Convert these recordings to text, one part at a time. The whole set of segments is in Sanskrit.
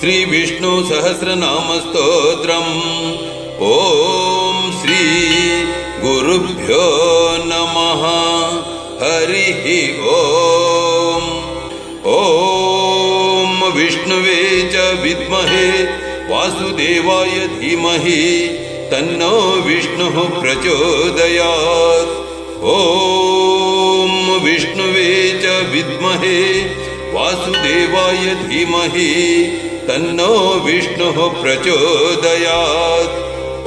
श्री विष्णु सहस्रनाम स्तोत्रम्। ओम श्री गुरुभ्यो नमः। हरिः ओम। ओम विष्णुवे च विद्महे वासुदेवाय धीमहि तन्नो विष्णुः प्रचोदयात्। ओम विष्णुवे च विद्महे वासुदेवाय धीमहि तन्नो विष्णुः प्रचोदयात्।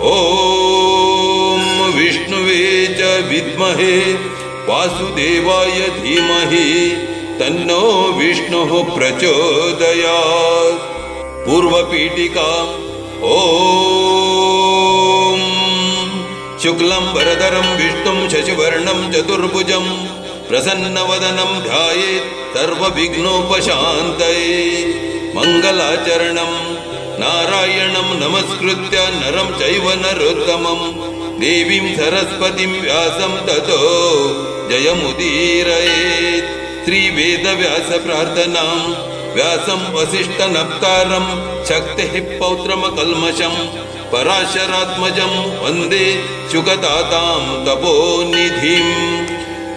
ओम विष्णुवे च विद्महे वासुदेवाय धीमहि तन्नो विष्णुः प्रचोदयात्। पूर्वपीठिका। ओम शुक्लं वरदरं विष्णुं शशिवर्णं चतुर्भुजं प्रसन्नवदनं ध्यायेत् सर्वविघ्नोपशान्तये। मंगलाचरणं नारायणं नमस्कृत्य नरं चैव नरोत्तमं देवीं सरस्वतीं व्यासं ततो जयमुदीरयेत्। श्री वेदव्यास प्रार्थनां व्यासं वसिष्ठनप्तारं शक्तिः पौत्रमकल्मषं पराशरात्मजं वन्दे शुकदातां तपोनिधिं।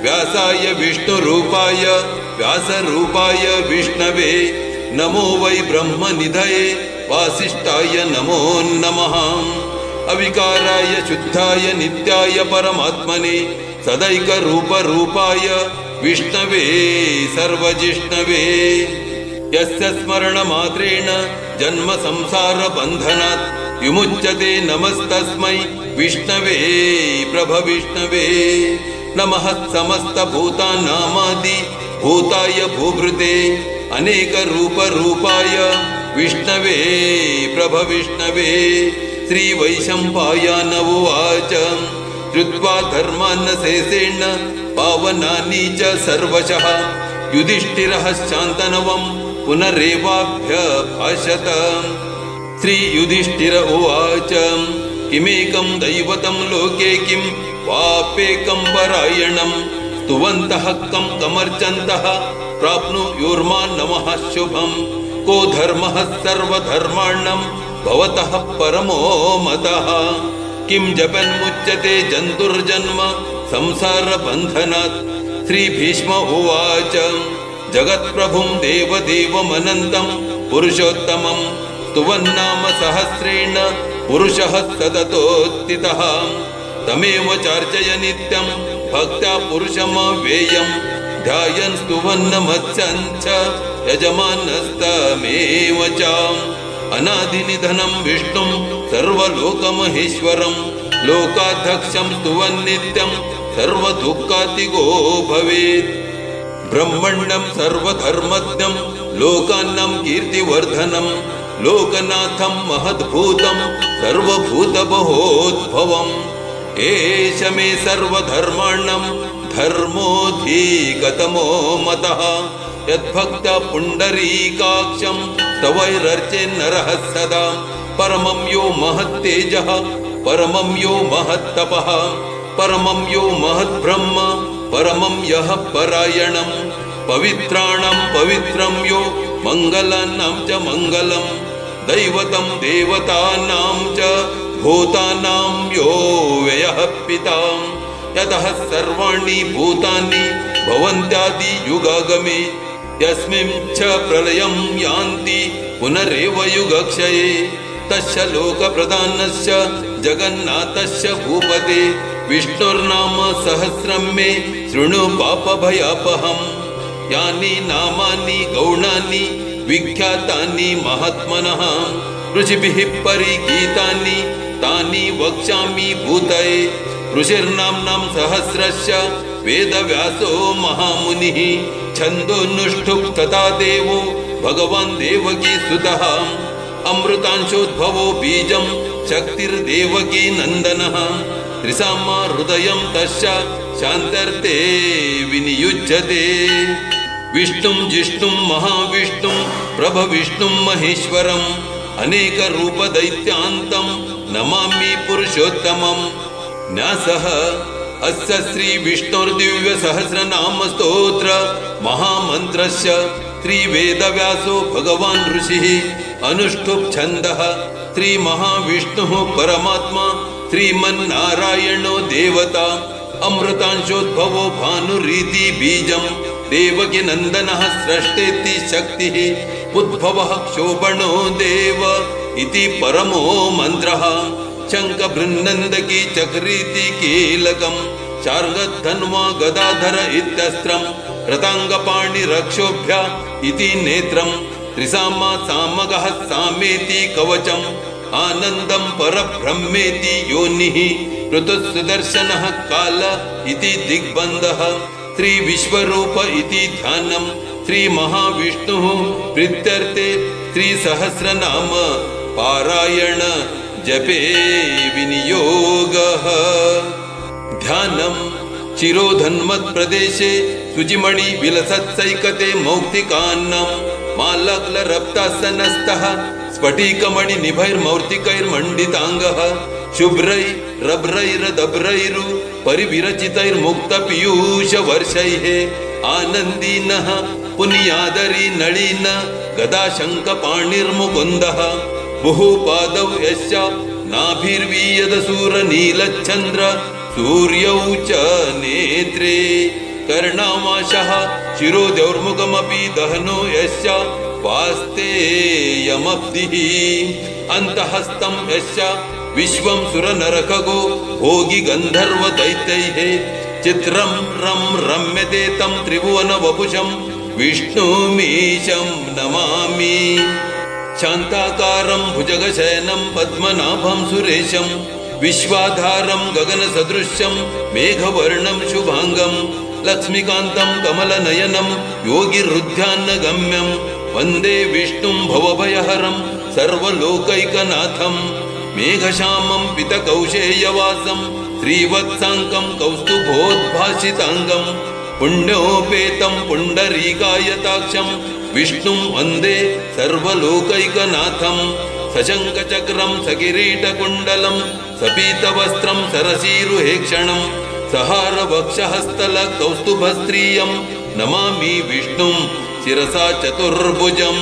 व्यासाय विष्णुरूपाय व्यासरूपाय विष्णवे नमो वै ब्रह्मनिधये वासिष्ठाय नमो नमः। अविकाराय शुद्धाय नित्याय परमात्मने सदैकरूपरूपाय विष्णवे सर्वजिष्णवे। यस्य स्मरणमात्रेण जन्म संसार बन्धनात् विमुच्यते नमस्तस्मै विष्णवे प्रभविष्णवे। नमः समस्तभूतानामादि भूताय भूभृते अनेक रूप रूपाय विष्णवे प्रभविष्णवे। श्री वैशम्पायन उवाच श्रुत्वा धर्मान् शेषेण पावनानि च सर्वशः युधिष्ठिरः शान्तनवं पुनरेवाभ्यभाषत। श्री युधिष्ठिर उवाच किमेकं दैवतं लोके किं वाप्येकं परायणं स्तुवन्तः कं कमर्चन्तः प्राप्नुयुर्मानवः शुभं। को धर्मः सर्वधर्माणां भवतः परमो मतः किं जपन्मुच्यते जन्तुर्जन्म संसारबन्धनात्। श्री भीष्म उवाच जगत्प्रभुं देवदेवमनन्तं पुरुषोत्तमं स्तुवन्नाम सहस्रेण पुरुषः सततोत्थितः। तमेव चार्चय नित्यं भक्त्या पुरुषमव्ययं ध्यायन् स्तुवन्नमस्सन् च यजमानस्तमेव च। अनादिनिधनं विष्णुं सर्वलोकमहेश्वरं लोकाध्यक्षं स्तुवन्नित्यं सर्वदुःखातिगो भवेत्। ब्रह्मण्यं सर्वधर्मज्ञं लोकानां कीर्तिवर्धनं लोकनाथं महद्भूतं सर्वभूतबहोद्भवम्। एष मे सर्वधर्माणां धर्मोऽधिगतमो मतः यद्भक्त्या पुण्डरीकाक्षं तवैरर्चेन्नरः सदा। परमं यो महत्तेजः परमं यो महत्तपः परमं यो महद्ब्रह्म परमं यः परायणं पवित्राणां पवित्रं यो मङ्गलानां च मङ्गलं दैवतं देवतानां च भूतानां यो व्ययः पिता। यतः सर्वाणि भूतानि भवन्त्यादि युगागमे यस्मिन् च प्रलयं यान्ति पुनरेव युगक्षये। तस्य लोकप्रधानस्य जगन्नाथस्य भूपते विष्णुर्नाम सहस्रं मे शृणु पापभयापहम्। यानि नामानि गौणानि विख्यातानि महात्मनः ऋषिभिः परिगीतानि तानि वक्ष्यामि भूतये। ऋषिर्नाम्नां सहस्रस्य वेदव्यासो महामुनिः छन्दोनुष्ठुप् तथा देवो भगवान् देवकी सुतः। अमृतांशोद्भवो बीजं शक्तिर्देवकी नन्दनः त्रिसामा हृदयं तस्य शान्तर्थे विनियुज्यते। विष्णुं जिष्णुं महाविष्णुं प्रभविष्णुं महेश्वरम् अनेकरूपदैत्यान्तं नमामि पुरुषोत्तमम्। न्यासः अस्य श्री विष्णुर्दिव्य सहस्रनाम स्तोत्र महामन्त्रस्य श्री वेदव्यासो भगवान् ऋषिः अनुष्ठुप छन्दः श्री महाविष्णुः परमात्मा श्रीमन्नारायणो देवता अमृतांशोद्भवो भानुरीति बीजं देवकी नन्दनः स्रष्टेति शक्तिः उद्भवः क्षोभणो देव इति परमो मन्त्रः शङ्खबृन्नन्दकी चक्रीति कीलकम् चार्गधन्वा गदाधर इत्यस्त्रं रताङ्गपाणिरक्षोभ्य इति नेत्रं त्रिसामा सामगः सामेति कवचम् आनन्दं परब्रह्मेति योनिः ऋतुसुदर्शनः काल इति दिग्बन्धः श्रीविश्वरूप इति ध्यानं श्रीमहाविष्णुः प्रीत्यर्थे श्रीसहस्रनाम पारायण जपे विनियोगः ध्यानं चिरोधन्मत्प्रदेशे शुचिमणि विलसत्सैकते मौक्तिकान्नं मालग्लरप्तासनस्थः स्फटिकमणि निभैर्मौर्तिकैर्मण्डिताङ्गः शुभ्रैरभ्रैरदभ्रैरु परिविरचितैर्मुक्तपीयूषवर्षैः आनन्दीनः पुनियादरी नळीन गदाशङ्खपाणिर्मुकुन्दः बहुपादौ यश्च नाभिर्वीयदसूरनीलचन्द्र सूर्यौ च नेत्रे कर्णामाशः शिरोदौर्मुखमपि दहनो यश्च वास्तेयमब्धिः अन्तःस्थं यश्च विश्वं सुरनरखगो भोगी गन्धर्वदैत्यैः चित्रं रं रम्यते तं त्रिभुवनवपुषं विष्णुमीशं नमामि शान्ताकारं भुजगशयनं पद्मनाभं सुरेशं विश्वाधारं गगनसदृश्यं मेघवर्णं शुभांगं लक्ष्मीकान्तं कमलनयनं योगिरुध्यानगम्यं वन्दे विष्णुं भवभयहरं सर्वलोकैकनाथं मेघश्यामं पितकौशेयवासं श्रीवत्साङ्कं कौस्तुभोद्भासिताङ्गं पुण्योपेतं पुण्डरीकायताक्षं विष्णुं वन्दे सर्वलोकैकनाथं सशङ्खचक्रं सकिरीटकुण्डलं सपीतवस्त्रं सरसीरुहेक्षणं सहारवक्षहस्तलकौस्तुभस्त्रियं नमामि विष्णुं शिरसा चतुर्भुजं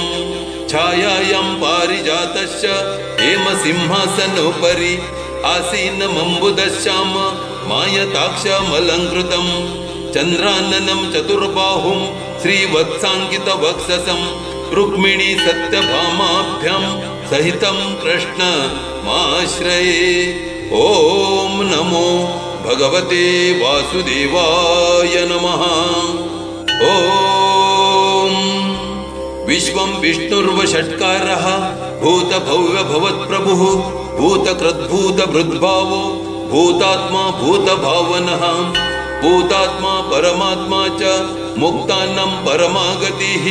छायायां पारिजातस्य हेमसिंहासनोपरि आसीनमम्बुदश्याम मायताक्षमलङ्कृतं चन्द्राननं चतुर्बाहुं श्रीवत्साङ्कितवक्षसं रुक्मिणी सत्यभामाभ्यां सहितं कृष्णमाश्रये ॐ नमो भगवते वासुदेवाय नमः ॐ विश्वं विष्णुर्वषट्कारः भूतभव्यभवत्प्रभुः भूतकृद्भूतभृद्भावो भूतात्मा भूतभावनः भूतात्मा परमात्मा च मुक्तानां परमागतिः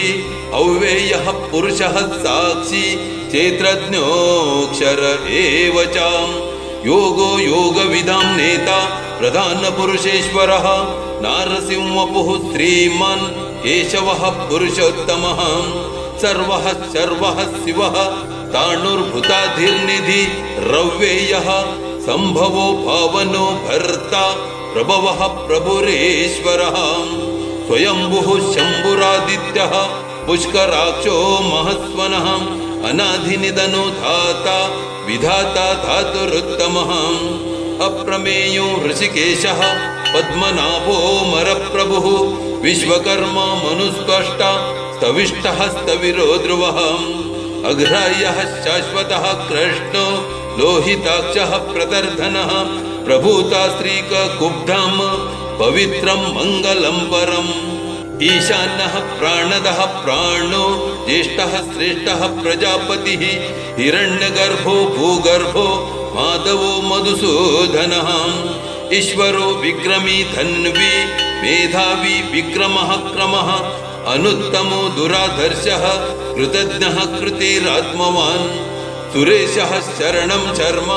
अव्ययः पुरुषः साक्षी चेत्रज्ञोऽक्षर एव च योगो योगविदां नेता प्रधानपुरुषेश्वरः नारसिंहवपुः श्रीमान् केशवः पुरुषोत्तमः सर्वः सर्वः शिवः ताणुर्भूताधिर्निधि रव्ययः संभवो भावनो भर्ता प्रभवः प्रभुरेश्वरः स्वयंभुः शम्भुरादित्यः पुष्कराक्षो महस्वनः अनाधिनिधनो धाता विधाता धातुरुत्तमः अप्रमेयो ऋषिकेशः पद्मनाभो मरप्रभुः विश्वकर्मा मनुस्त्वष्टा स्तविष्टः स्तविरो ध्रुवः अग्राह्यः शाश्वतः कृष्णो लोहिताक्षः प्रदर्धनः प्रभूता स्त्रीककुब्धां पवित्रं मङ्गलं परम् ईशानः प्राणदः प्राणो ज्येष्ठः श्रेष्ठः प्रजापतिः हिरण्यगर्भो भूगर्भो माधवो मधुसूदनः ईश्वरो विक्रमी धन्वी मेधावी विक्रमः क्रमः अनुत्तमो दुराधर्षः कृतज्ञः कृतिरात्मवान् सुरेशः शरणं शर्म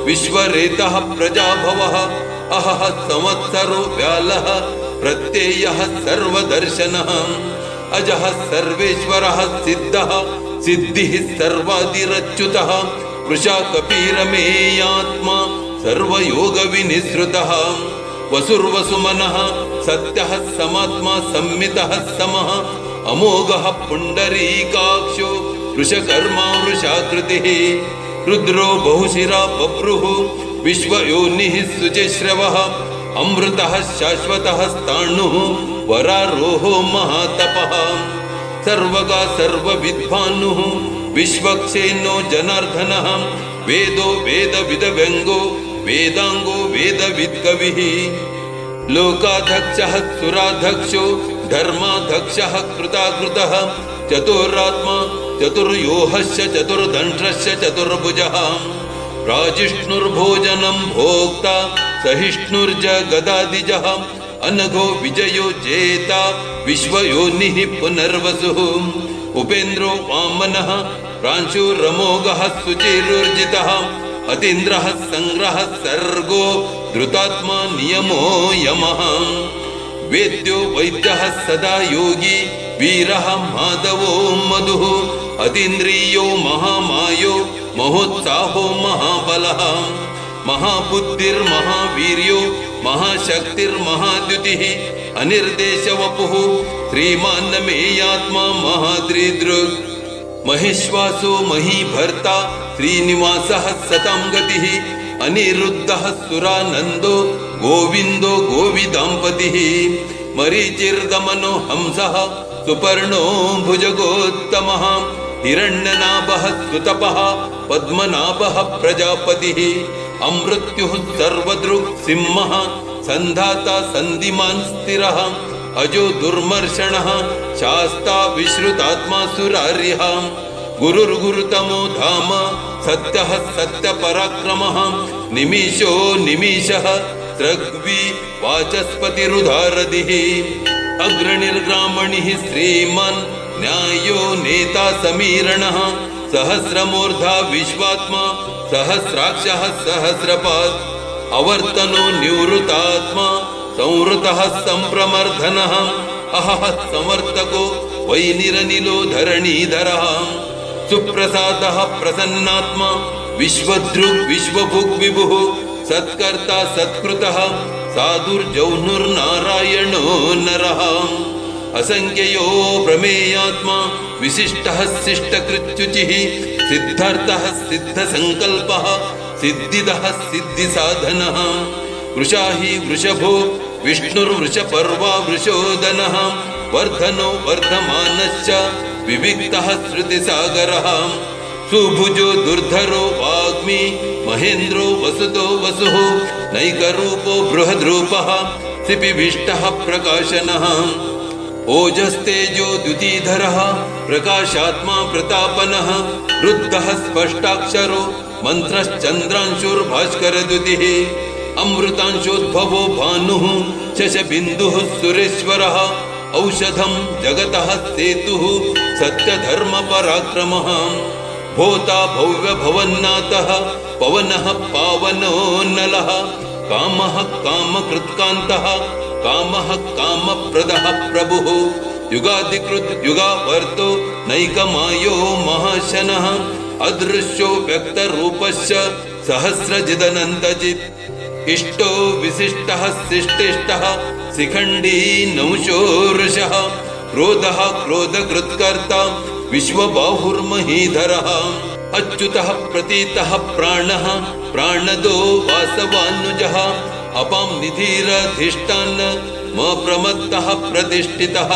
विश्वरेतः प्रजाभवः अहः संवत्सरो व्यालः प्रत्ययः सर्वदर्शनः अजः सर्वेश्वरः सिद्धः सिद्धिः सर्वादिरच्युतः वृषा कपीरमेयात्मा सर्वयोगविनिसृतः वसुर्वसुमनः सत्यः समात्मा संमितः समः अमोघः पुण्डरीकाक्षो वृषकर्मा वृषाकृतिः रुद्रो बहुशिरा बभ्रुः विश्वयोनिः शुचिश्रवः अमृतः शाश्वतः स्थाणुः वरारोहो महातपः सर्वगा सर्वविद्वानुः विश्वक्सेनो जनार्दनः वेदो वेदविदव्यङ्गो वेदांगो वेदविद्कविः लोकाध्यक्षः सुराध्यक्षो धर्माध्यक्षः कृताकृतः चतुरात्मा चतुर्योहश्च चतुर्दंष्ट्रश्च चतुर्भुजः प्राजिष्णुर्भोजनं भोक्ता सहिष्णुर्जगदादिजः अनघो विजयो जेता विश्वयोनिः पुनर्वसुः उपेन्द्रो वामनः प्रांशुरमोघः शुचिरुर्जितः अतीन्द्रः संग्रहः सर्गो धृतात्मा नियमो यमः वेद्यो वैद्यः सदा योगी वीरः माधवो मधुः अतीन्द्रियो महामायो महोत्साहो महाबलः महाबुद्धिर्महावीर्यो महाशक्तिर्महाद्युतिः अनिर्देशवपुः श्रीमान्नमेयात्मा महाद्रिदृक् महिश्वासो महीभर्ता श्रीनिवासः सतां गतिः अनिरुद्धः सुरानन्दो गोविन्दो गोविदाम्पतिः मरीचिर्दमनो हंसः सुपर्णो भुजगोत्तमः हिरण्यनाभः सुतपः पद्मनाभः प्रजापतिः अमृत्युः सर्वदृक् सिंहः सन्धाता सन्धिमान् स्थिरः अजो दुर्मर्षणः शास्ता विश्रुतात्मा सुरार्यः गुरुर्गुरुतमो धाम सत्यः सत्यपराक्रमः निमिषो निमिषः त्रग्वी वाचस्पतिरुधारदिः अग्रणिर्ग्रामणिः श्रीमान् न्यायो नेता समीरणः सहस्रमूर्धा विश्वात्मा सहस्राक्षः सहस्रपात् अवर्तनो निवृतात्मा संवृतः संप्रमर्धनः अहः समर्थको वैनिरनिलो धरणीधरः सुप्रसादः प्रसन्नात्मा विश्वदृक् विश्वभुक् विभुः सत्कर्ता सत्कृतः साधुर्जौनुर्नारायणो नरः असंख्ययो प्रमेयात्मा विशिष्टः शिष्टकृत्युचिः सिद्धार्थः सिद्धसंकल्पः सिद्धिदः सिद्धिसाधनः वृषाहि वृषभो विष्णुर्वृषपर्वा वृषोदनः वर्धनो वर्धमानश्च विविक्तः श्रुतिसागरः सुभुजो दुर्धरो वाग्मी महेन्द्रो वसुतो वसुः नैकरूपो बृहद्रूपः सिपिभिष्टः प्रकाशनः ओजस्तेजो द्युतिधरः प्रकाशात्मा प्रतापनः रुद्धः स्पष्टाक्षरो मन्त्रश्चन्द्रांशुर्भास्करद्युतिः अमृतांशोद्भवो भानुः शशबिन्दुः सुरेश्वरः औषधं जगतः सेतुः सत्यधर्मपराक्रमः भोता भव्यभवन्नाथः पवनः पावनो नलः कामः कामकृत्कान्तः कामः कामप्रदः प्रभुः युगाधिकृत् युगावर्तो नैकमायो महाशनः अदृश्यो व्यक्तरूपश्च सहस्रजिदनन्तजित् इष्टो विशिष्टः शिष्टिष्टः शिखण्डी नंशो वृषः क्रोधः क्रोधकृत्कर्ता विश्वबाहुर्महीधरः अच्युतः प्रतीतः प्राणः प्राणदो वासवानुजः अपां निधिरधिष्ठान प्रमत्तः प्रतिष्ठितः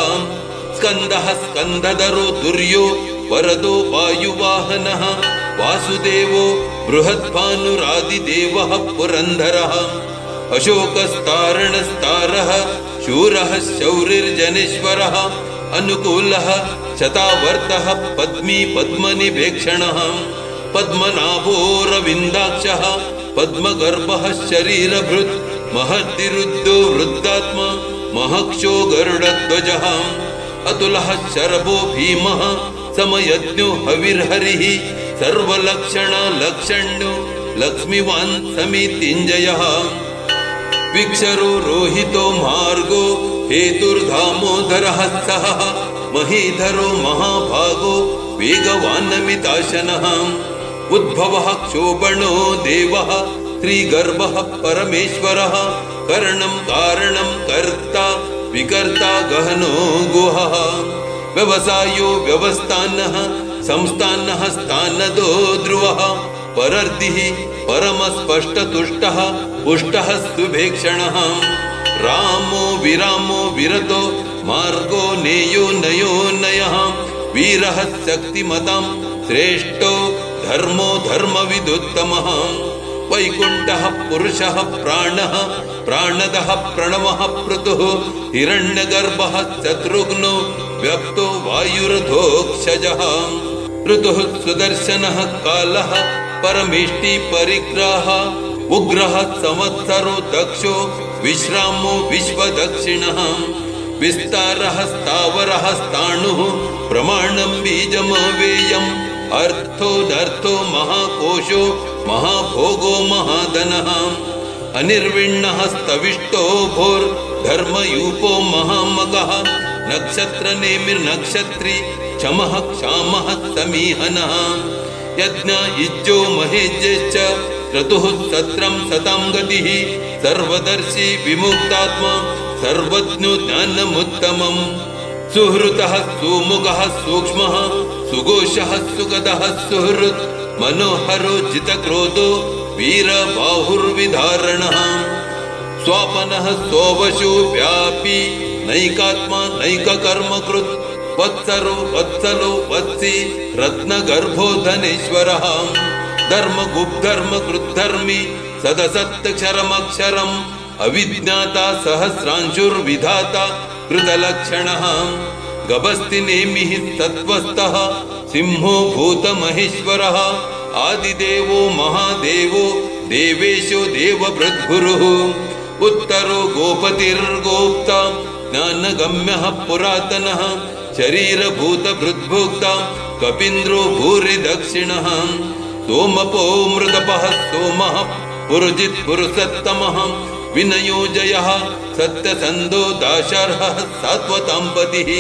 स्कन्दः स्कन्धधरो दुर्यो वरदो वायुवाहनः वासुदेवो बृहद्भानुरादिदेवः पुरन्धरः अशोकस्तारणस्तारः शूरः शौरिर्जनेश्वरः अनुकूलः शतावर्तः पद्मी पद्मनिभेक्षणः पद्मनाभोरविन्दाक्षः पद्मगर्भः शरीरभृत् महद्दिरुद्धो वृद्धात्मा महक्षो गरुडध्वजः अतुलः शरभो भीमः समयज्ञो हविर्हरिः सर्वलक्षणलक्षण्यो लक्ष्मीवान् समितिञ्जयः विक्षरो रोहितो मार्गो हेतुर्धामोदरः सः महीधरो महाभागो वेगवानमिताशनः उद्भवः क्षोभणो देवः त्रिगर्भः परमेश्वरः करणं कारणं कर्ता विकर्ता गहनो गुहः व्यवसायो व्यवस्थानः संस्थानः स्थानदो ध्रुवः परर्दिः परमस्पष्टतुष्टः पुष्टः सुभेक्षणः रामो विरामो विरतो मार्गो नेयो नयो नयः वीरः शक्तिमतां श्रेष्ठो धर्मो धर्मविदुत्तमः वैकुण्ठः पुरुषः प्राणः प्राणदः प्रणवः पृथुः हिरण्यगर्भः शत्रुघ्नो व्यक्तो वायुरथोक्षजः ऋतुः सुदर्शनः कालः परमेष्टि परिग्रहः उग्रः संवत्सरो दक्षो विश्रामो विश्वदक्षिणः विस्तारः स्थावरः स्थाणुः प्रमाणं बीजमवेयम् अर्थोदर्थो महाकोशो महाभोगो महाधनः अनिर्विण्णः स्तविष्टो भोर्धर्मयूपो महामगः नक्षत्रनेमिर्नक्षत्री क्षमः क्षामः समीहनः यज्ञ इज्जो महेज्यश्च क्रतुः सत्रं सतां गतिः सर्वदर्शी विमुक्तात्मा सर्वज्ञो ज्ञानमुत्तमम् सुहृतः सुमुखः सूक्ष्मः सुघोषः सुगतः सुहृत् मनोहरो जितक्रोधो वीरबाहुर्विधारणः स्वापनः सोवशो व्यापी नैकात्मा नैककर्मकृत् वत्सरो वत्सलो वत्सी रत्नगर्भो धनेश्वरः धर्मगुप्धर्मकृद्धर्मी सदसत्क्षरमक्षरम् अविज्ञाता सहस्रांशुर्विधाता कृतलक्षणः गभस्तिनेमिः सत्त्वस्थः सिंहो भूतमहेश्वरः आदिदेवो महादेवो देवेशो देवभृद्गुरुः उत्तरो गोपतिर्गोप्ता ज्ञानगम्यः पुरातनः शरीरभूतभृद्भोक्ता कपीन्द्रो भूरि दक्षिणः सोमपो मृतपः सोमः पुरुजित् पुरुषोत्तमः विनयो जयः सत्यसन्धो दाशार्हः सात्वताम्पतिः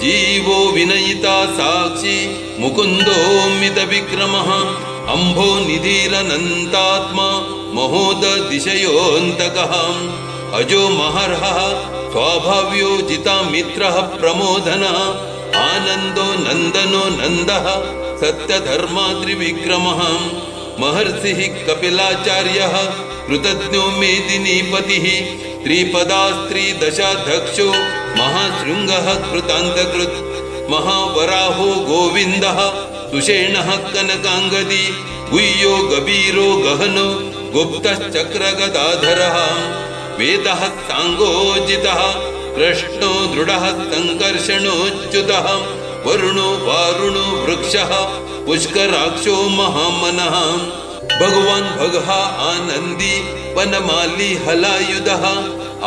जीवो विनयिता साक्षी मुकुन्दोमितविक्रमः अम्भो निधिरनन्तात्मा महोदधिशयोऽन्तकः अजो महर्हः स्वाभाव्यो जितामित्रः प्रमोदनः आनन्दो नन्दनो नन्दः सत्यधर्मात्रिविक्रमः महर्षिः कपिलाचार्यः कृतज्ञो मेदिनीपतिः त्रिपदास्त्रिदशाध्यक्षो महाशृङ्गः कृतान्तकृत् महावराहो गोविन्दः सुषेणः कनकाङ्गदी गुह्यो गभीरो गहनो गुप्तश्चक्रगदाधरः वेदः साङ्गोजितः कृष्णो दृढः सङ्कर्षणोच्युतः वरुणो वारुणो वृक्षः पुष्कराक्षो महामनः भगवान् भगः आनन्दी वनमाली हलायुधः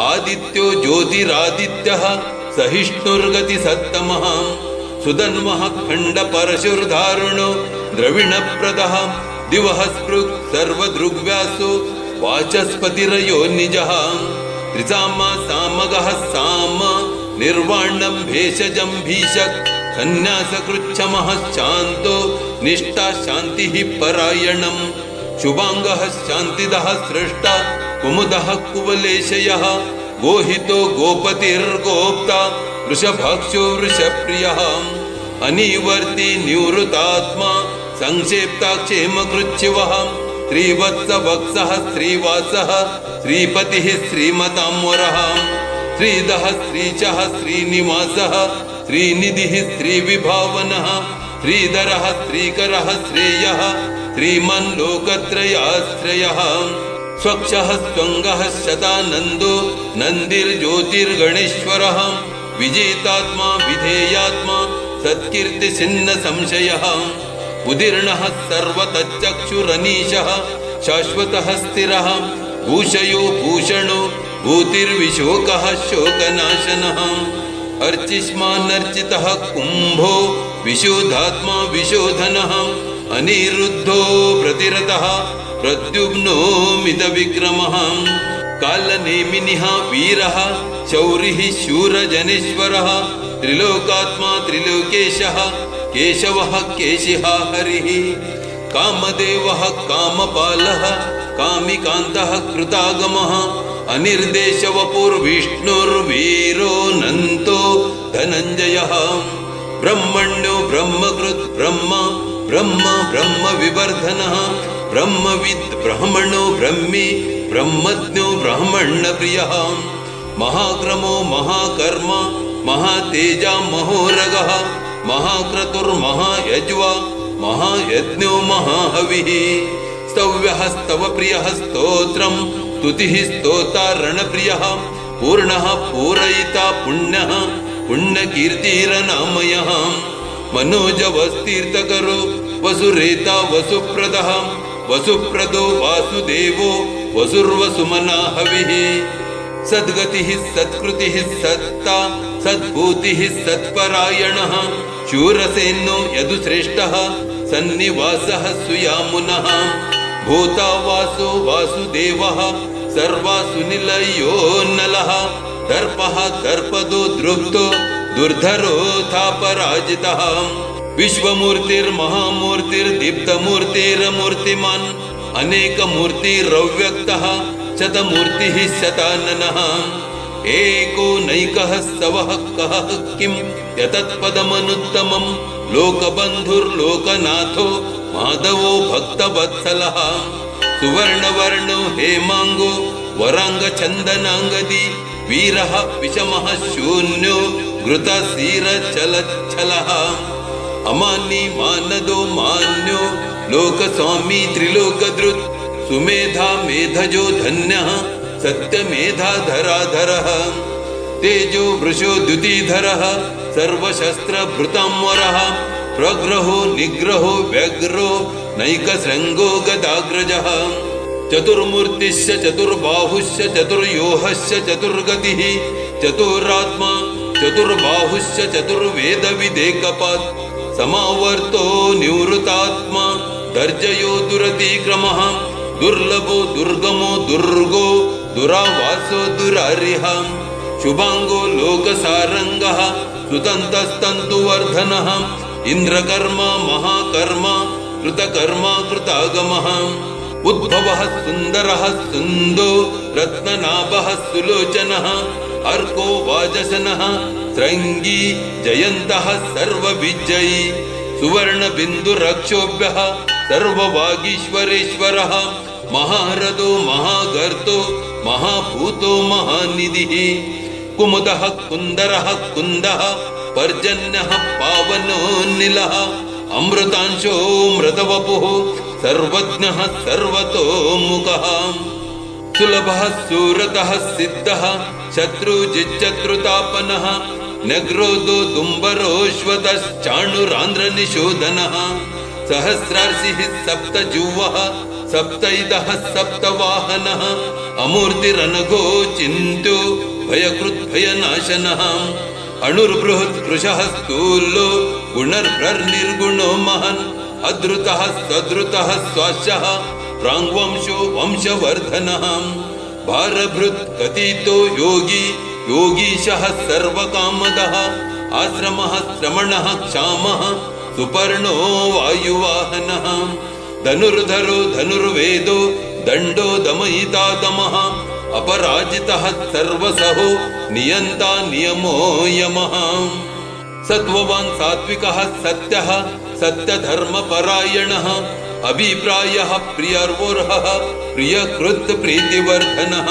आदित्यो ज्योतिरादित्यः सहिष्णुर्गतिसत्तमः सुधन्वः खण्डपरशुर्धारुणो द्रविणप्रदः दिवः स्पृक् सर्वदृग्व्यासो वाचस्पतिरयो निजः त्रिसामा सामगः साम निर्वाणं भेषजं भीषक् सन्न्यासकृच्छमः शान्तो निष्ठा शान्तिः परायणम् शुभांगः शान्तिदः सृष्टा कुमुदः कुवलेशयः गोहितो गोपतिर्गोप्ता वृषभाक्षो वृषप्रियः अनिवर्ति निवृतात्मा संक्षेप्ता क्षेमकृच्छिवः श्रीवत्सवत्सः श्रीवासः श्रीपतिः श्रीमताम्वरः श्रीधः श्रीचः श्रीनिवासः श्रीनिधिः श्रीविभावनः श्रीधरः श्रीकरः श्रेयः श्रीमन् लोकत्रयाश्रयः स्वक्षः स्वङ्गः शतानन्दो नन्दिर्ज्योतिर्गणेश्वरः विजेतात्मा विधेयात्मा सत्कीर्तिसिन्न संशयः उदीर्णः सर्वतच्चक्षुरनीशः शाश्वतः स्थिरः भूषयो भूषणो भूतिर्विशोकः शोकनाशनः अर्चिष्मानर्चितः कुम्भो विशोधात्मा विशोधनः अनिरुद्धो प्रतिरतः प्रद्युम्नो मितविक्रमः कालनेमिनिः वीरः शौरिः शूरजनेश्वरः त्रिलोकात्मा त्रिलोकेशः केशवः केशिः हरिः कामदेवः कामपालः कामिकान्तः कृतागमः अनिर्देशवपुर्विष्णुर्वीरो नन्तो धनञ्जयः ब्रह्मण्यो ब्रह्मकृत् ब्रह्म ब्रह्म ब्रह्म विवर्धनः ब्रह्मविद् ब्रह्मणो ब्रह्मी ब्रह्मज्ञो ब्रह्मण्यप्रियः महाक्रमो महाकर्म महातेजा महोरगः महाक्रतुर्महायज्वा महायज्ञो महाहविः स्तव्यः स्तव प्रियः स्तोत्रं स्तुतिः स्तोतारणप्रियः पूर्णः पूरयिता पुण्यः पुण्यकीर्तिरनामयः मनोजवस्तीर्थकरो वसुरेता वसुप्रदः वसुप्रदो वासुदेवो वसुर्वसुमना हविः सद्गतिः सत्कृतिः सत्ता सद्भूतिः सत्परायणः शूरसेनो यदुश्रेष्ठः सन्निवासः सुयामुनः भूता वासो वासुदेवः सर्वासुनिलयो नलः दर्पः दर्पदो दृप्तो दुर्धरोऽथापराजितः विश्वमूर्तिर्महामूर्तिर्दीप्तमूर्तिरमूर्तिमान् अनेकमूर्तिरव्यक्तः शतमूर्तिः शताननः एको नैकः सवः कः किं यतत्पदमनुत्तमं लोकबन्धुर्लोकनाथो माधवो भक्तवत्सलः सुवर्णवर्णो हेमाङ्गो वराङ्गचन्दनाङ्गदी वीरः विषमः शून्यो घृतशीरचलच्छलः अमानी मानदो मान्यो लोकस्वामी त्रिलोकधृत् सुमेधा मेधजो धन्यः सत्यमेधाधराधरः तेजो वृषो द्युतिधरः सर्वशस्त्रभृतांवरः प्रग्रहो निग्रहो व्यग्रो नैकशृङ्गो गदाग्रजः चतुर्मूर्तिश्च चतुर्बाहुश्च चतुर्योहश्च चतुर्गतिः चतुरात्मा चतुर्बाहुश्च चतुर्वेदविदेकपात् समावर्तो निवृतात्मा दर्जयो दुरतिक्रमः दुर्लभो दुर्गमो दुर्गो दुरावासो दुरारिः शुभांगो लोकसारंगः सुतन्तस्तन्तुवर्धनः इंद्रकर्मा महाकर्मा कृतकर्मा कृतागमः उद्भवः सुन्दरः सुन्दो रत्ननाभः सुलोचनः अर्को वाजसनः श्रृंगी जयन्तः सर्वविजयी सुवर्णबिन्दुरक्षोभ्यः सर्ववागीश्वरेश्वरः महारथो महागर्तो महाभूतो महानिधिः कुमुदः कुन्दरः कुन्दः पर्जन्यः पावनो नीलः अमृतांशो मृतवपुः सर्वज्ञः सर्वतोमुखः सुलभः सूरतः सिद्धः शत्रुजिच्चत्रुतापनः नग्रोदो दुम्बरोऽश्वतश्चाणुरान्ध्रनिशोधनः सहस्रार्षिः सप्तजुवः सप्तैदः सप्तवाहनः अमूर्तिरनघो चिन्त्यो भयकृद्भयनाशनः अणुर्बृहत् कृशः स्थूलो गुणर्भ्रर्निर्गुणो महन् अधृतः सधृतः स्वास्यः प्राङ्वंशो वंशवर्धनः भारभृत् कथितो योगी योगीशः सर्वकामदः आश्रमः श्रमणः क्षामः सुपर्णो वायुवाहनः धनुर्धरो धनुर्वेदो दण्डो दमयिता दमः अपराजितः सर्वसहो नियन्ता नियमो यमः सत्ववान् सात्विकः सत्यः सत्यधर्मपरायणः अभिप्रायः प्रियर्वोर्हः प्रियकृत् प्रीतिवर्धनः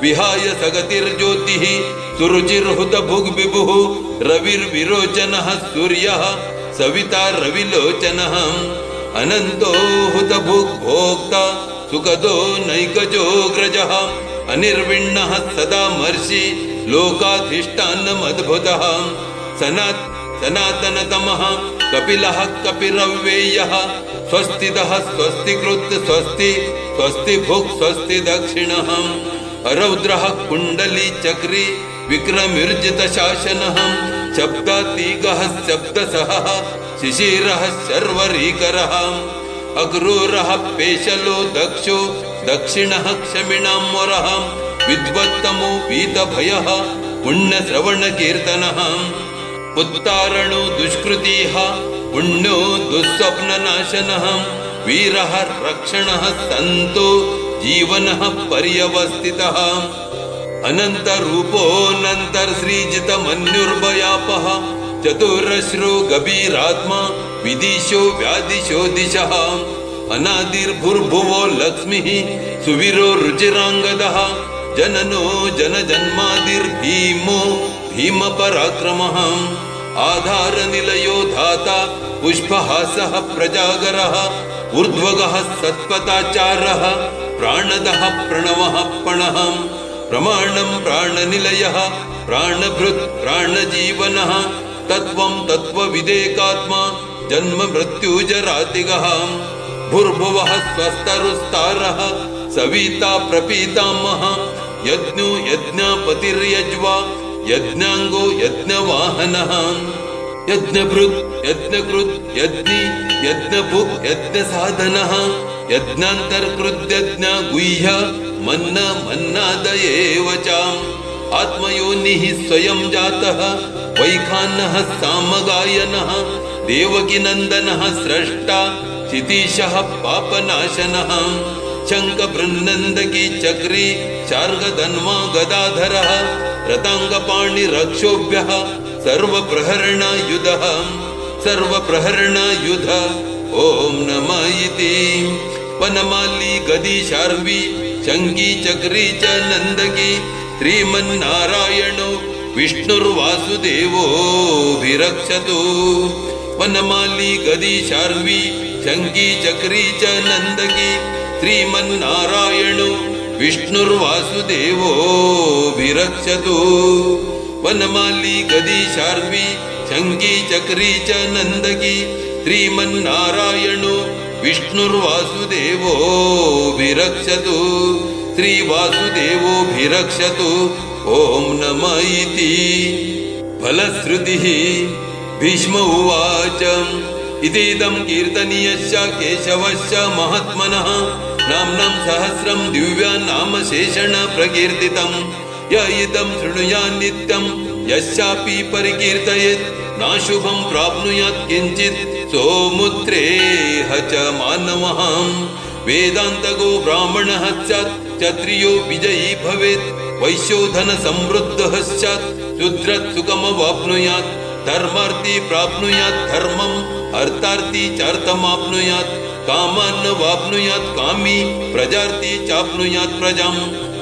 विहाय सगतिर्ज्योतिः सुरुचिर्हुतभुग्विभुः रविर्विरोचनः सूर्यः सविता रविलोचनः अनन्तो हुतभुग्भोक्ता सुखदो नैकजोऽग्रजः अनिर्विण्णः सदा मर्षि लोकाधिष्ठानमद्भुतः सनातनतमः कपिलः कपिरव्ययः स्वस्तिदः स्वस्तिकृत् स्वस्ति स्वस्ति भुक् स्वस्ति दक्षिणः रौद्रः कुण्डली चक्री विक्रमिर्जितशासनः शब्दातीगः शब्दसहः शिशिरः शर्वरीकरः अक्रूरः पेशलो दक्षो दक्षिणः क्षमिणाम्वरः विद्वत्तमो वीतभयः पुण्यश्रवणकीर्तनः उत्तारणो दुष्कृतिः पुण्यो दुःस्वप्ननाशनः वीरः रक्षणः सन्तो जीवनः पर्यवस्थितः अनन्तरूपोऽनन्तर्सृजितमन्युर्भयापः चतुरश्रो गभीरात्मा विदिशो व्यादिशो दिशः अनादिर्भुर्भुवो लक्ष्मीः सुवीरो रुचिरांगदः जननो जनजन्मादिर्भीमो भीमपराक्रमः आधारनिलयो धाता पुष्पहासः प्रजागरः ऊर्ध्वगः सत्पथाचारः प्राणदः प्रणवः पणः प्रमाणं प्राणनिलयः प्राणभृत् प्राणजीवनः तत्त्वं तत्त्वविदेकात्मा जन्म मृत्युजरातिगः भूर्भुवः स्वस्तरुस्तारः सविता प्रपीतामहः यज्ञो यज्ञपतिर्यज्वा यज्ञांगो यज्ञवाहनः यज्ञभृत् यज्ञकृत् यज्ञी यज्ञभुक् यज्ञसाधनः यज्ञान्तर्कृत् यज्ञगुह्य मन्न मन्नादयेव च आत्मयोनिः स्वयं जातः वैखानः सामगायनः देवकीनन्दनः स्रष्टा चितीशः पापनाशनः शङ्खबृन्नन्दकी चक्री शार्ङ्गधन्वा गदाधरः रताङ्गपाणिरक्षोभ्यः सर्वप्रहरणायुधः सर्वप्रहरणायुध ॐ नमः इति वनमाली गदी शार्वी शङ्की चक्री च नन्दकी श्रीमन्नारायणो विष्णुर्वासुदेवोऽभिरक्षतु वनमाली गदी शार्वी शङ्की चक्री च नन्दकी श्रीमन्नारायणो विष्णुर्वासुदेवोऽभिरक्षतु वनमाली गदी शार्वी शङ्की चक्री च नन्दकी श्रीमन्नारायणो विष्णुर्वासुदेवोऽभिरक्षतु श्रीवासुदेवोऽभिरक्षतु ॐ नमः इति फलश्रुतिः भीष्म उवाच इतीदं कीर्तनीयस्य केशवस्य महात्मनः नाम्नां सहस्रं दिव्यनामशेषेण प्रकीर्तितं य इदं शृणुयात् नित्यं यस्यापि परिकीर्तयेत् नाशुभं प्राप्नुयात् किञ्चित् सोमुत्रेह च मानवः वेदान्तगो ब्राह्मणः स्यात् क्षत्रियो विजयी भवेत् वैश्यो धनसमृद्धः स्यात् शूद्रः सुखमवाप्नुयात् धर्मार्थी प्राप्नुयात् धर्मम् अर्थार्थी चार्थमाप्नुयात् कामान् वाप्नुयात् कामी प्रजार्थी चाप्नुयात् प्रजाम्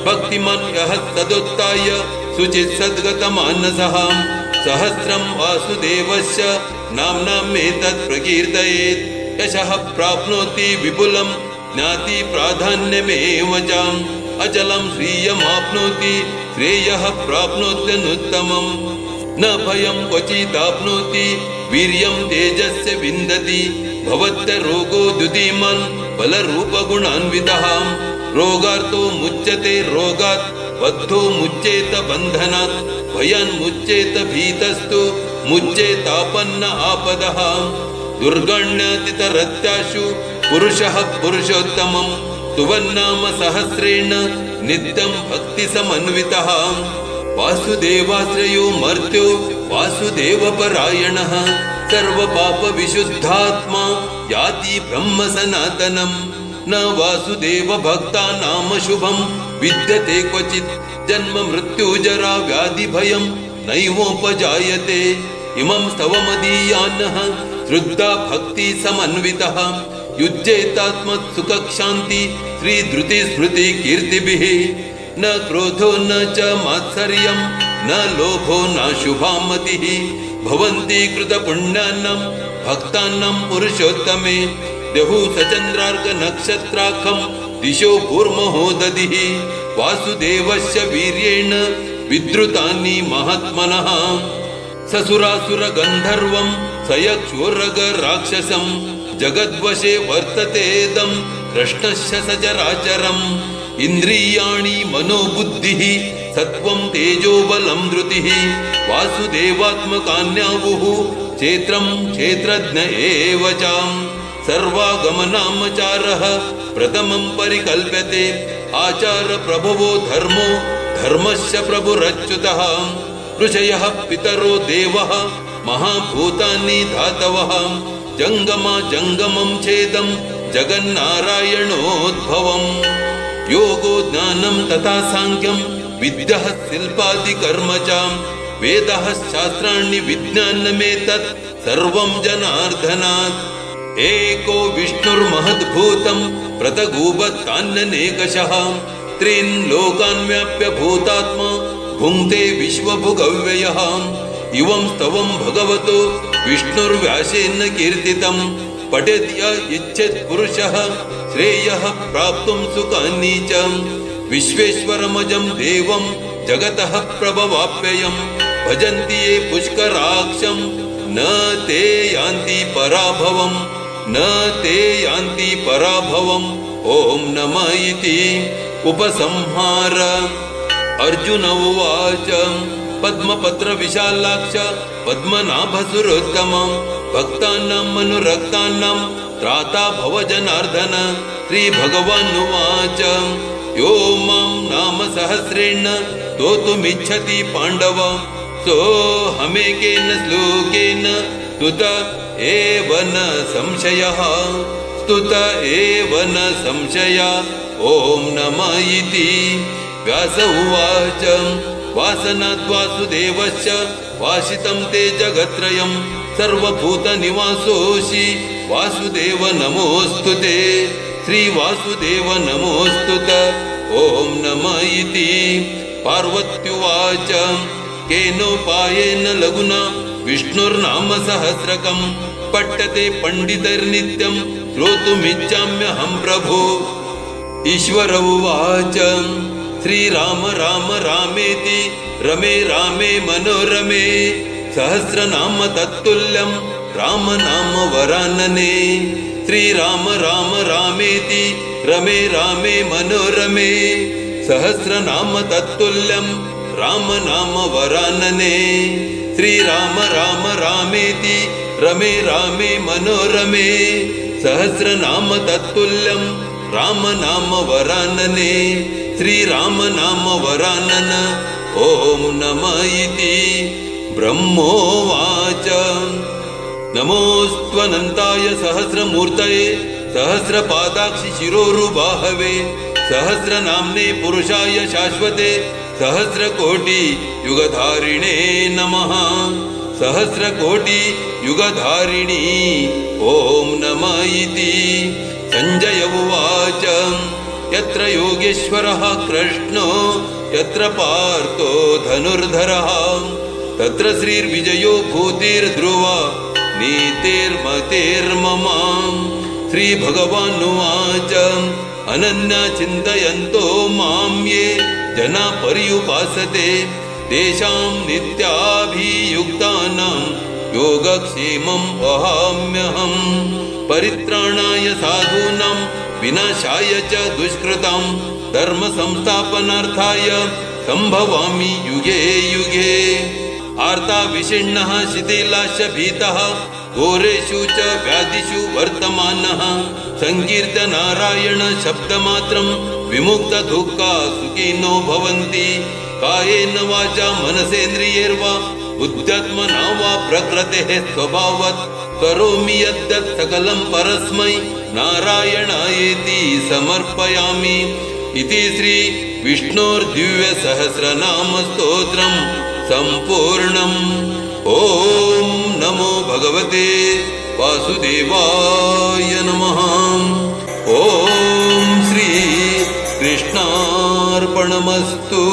भक्तिमान् यः सदुत्थाय शुचिः सद्गतमानसः सहस्रं वासुदेवस्य नाम्नाम् एतत् प्रकीर्तयेत् यशः प्राप्नोति विपुलं ज्ञाति प्राधान्यमेव च अचलं श्रियमाप्नोति श्रेयः प्राप्नोत्यनुत्तमम् न भयं क्वचिदाप्नोति वीर्यं तेजस्य विन्दति भवत्य रोगो द्युतिमान् बलरूपगुणान्वितः रोगार्तो मुच्यते रोगात् बद्धो मुच्येत बन्धनात् भयान् मुच्येत भीतस्तु मुच्येतापन्न आपदः दुर्गण्यातितरत्याशु पुरुषः पुरुषोत्तमं स्तुवन्नाम सहस्रेण नित्यं भक्तिसमन्वितः वासुदेवाश्रयो मर्त्यो वासुदेवपरायणः सर्वपापविशुद्धात्मा याति ब्रह्म सनातनम् न वासुदेव भक्ता नाम शुभं विद्यते क्वचित् जन्म मृत्युजरा व्याधि भयं नैवोपजायते इमं स्तवमदीयानः श्रद्धा भक्ति समन्वितः युज्येतात्मत् सुखक्षान्ति श्रीधृति स्मृति कीर्तिभिः न क्रोधो न च मात्सर्यं न लोभो न शुभामतिः भवन्ति कृतपुण्यानां भक्तानां पुरुषोत्तमे देहु सचन्द्रार्क नक्षत्राखं दिशो भूर्महो दधिः वासुदेवस्य वीर्येण विद्रुतानि महात्मनः ससुरासुर गन्धर्वं सयक्षोरग राक्षसं जगद्वशे वर्ततेदं कृष्णस्य सचराचरम् इन्द्रियाणि मनोबुद्धिः सत्वं तेजोबलं धृतिः वासुदेवात्मकान्यावुः क्षेत्रं क्षेत्रज्ञ एव च सर्वागमनामचारः प्रथमं परिकल्प्यते आचार प्रभवो धर्मो धर्मस्य प्रभुरच्युतः ऋषयः पितरो देवः महाभूतानि धातवः जङ्गमा जङ्गमं छेदं जगन्नारायणोद्भवम् योगो ज्ञानं तथा साङ्ख्यं विद्यः शिल्पादिकर्म च वेदः शास्त्राणि विज्ञानमेतत् सर्वं जनार्दनात् एको विष्णुर्महद्भूतं प्रतगुबतान्यनेकशः त्रीन् लोकान् व्याप्य भूतात्मा भुङ्क्ते विश्वभुगव्ययः इवं स्तवं भगवतो विष्णुर्व्यासेन कीर्तितं पठेद्य इच्छेत् पुरुषः श्रेयः प्राप्तुं सुखानि च विश्वेश्वरमजं देवं जगतः प्रभवाप्ययं भजन्ति ये पुष्कराक्षं न ते यान्ति पराभवं न ते यान्ति पराभवम् ॐ नमः इति उपसंहार अर्जुन उवाच पद्मपत्र विशालाक्ष पद्मनाभसुरोत्तमं भक्तानां मनुरक्तानां त्राता भव जनार्दन श्रीभगवानुवाच यो मां नाम सहस्रेण स्तोतुमिच्छति पाण्डव सोऽहमेकेन श्लोकेन स्तुत एव न संशयः स्तुत एव न संशय ॐ नमः इति व्यास उवाच वासनाद्वासुदेवस्य वासितं ते जगत्त्रयं सर्वभूतनिवासोऽसि वासुदेव नमोऽस्तु ते श्रीवासुदेव नमोऽस्तुत ॐ नमः इति पार्वत्युवाच केनोपायेन लघुना विष्णुर्नाम सहस्रकं पठ्यते पंडितैर्नित्यं श्रोतुमिच्छाम्यहं प्रभो ईश्वर उवाच श्रीराम राम रामेति रमे रामे मनोरमे सहस्रनाम तत्तुल्यं राम नाम वरानने श्रीराम राम रामेति रमे रामे मनोरमे सहस्रनाम तत्तुल्यं राम नाम वरानने श्रीराम राम रामेति रमे रामे मनोरमे सहस्रनाम तत्तुल्यं राम नाम वरानने श्रीराम नाम वरानन ॐ नमः इति ब्रह्मोवाच नमोऽस्त्वनन्ताय सहस्रमूर्तये सहस्रपादाक्षि शिरोरुबाहवे सहस्रनाम्ने पुरुषाय शाश्वते सहस्रकोटि युगधारिणे नमः सहस्रकोटि युगधारिणी ॐ नमः इति संजय उवाच यत्र योगेश्वरः कृष्णो यत्र पार्थो धनुर्धरः तत्र श्रीर्विजयो भूतिर्ध्रुवा नीतिर्मतिर्मम श्रीभगवानुवाच अनन्या चिन्तयन्तो मां ये जना पर्युपासते तेषां नित्याभियुक्तानां योगक्षेमं वहाम्यहं परित्राणाय साधूनां विनाशाय च दुष्कृतां धर्म संस्थापनार्थाय संभवामि युगे युगे आर्ता विषिण्णः शिथिलाश्च भीतः घोरेषु च व्याधिषु वर्तमानः संकीर्तनारायण शब्दमात्रं विमुक्तदुःखा सुखिनो भवन्ति कायेन वाचा मनसेन्द्रियैर्वा बुद्ध्यात्मना वा प्रकृतेः स्वभावात् करोमि यद्यत् सकलं परस्मै नारायणायेति समर्पयामि इति श्री विष्णोर्दिव्यसहस्रनाम स्तोत्रं सम्पूर्णम् ॐ नमो भगवते वासुदेवाय नमः ॐ श्री कृष्णार्पणमस्तु।